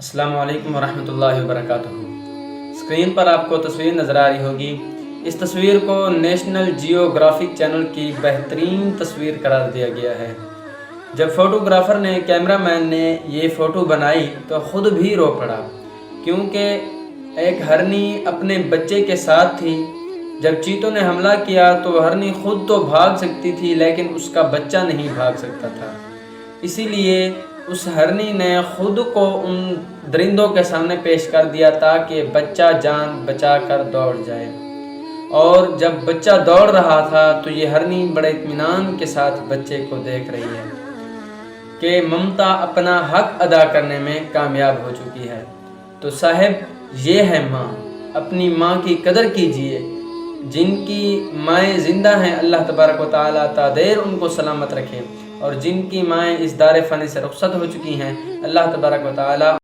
السلام علیکم ورحمۃ اللہ وبرکاتہ۔ اسکرین پر آپ کو تصویر نظر آ رہی ہوگی۔ اس تصویر کو نیشنل جیوگرافک چینل کی بہترین تصویر قرار دیا گیا ہے۔ جب فوٹوگرافر نے کیمرہ مین نے یہ فوٹو بنائی تو خود بھی رو پڑا، کیونکہ ایک ہرنی اپنے بچے کے ساتھ تھی۔ جب چیتوں نے حملہ کیا تو ہرنی خود تو بھاگ سکتی تھی، لیکن اس کا بچہ نہیں بھاگ سکتا تھا۔ اسی لیے اس ہرنی نے خود کو ان درندوں کے سامنے پیش کر دیا تاکہ بچہ جان بچا کر دوڑ جائے۔ اور جب بچہ دوڑ رہا تھا تو یہ ہرنی بڑے اطمینان کے ساتھ بچے کو دیکھ رہی ہے کہ ممتا اپنا حق ادا کرنے میں کامیاب ہو چکی ہے۔ تو صاحب، یہ ہے ماں۔ اپنی ماں کی قدر کیجیے۔ جن کی مائیں زندہ ہیں، اللہ تبارک و تعالیٰ تا دیر ان کو سلامت رکھے، اور جن کی مائیں اس دار فانی سے رخصت ہو چکی ہیں، اللہ تبارک و تعالیٰ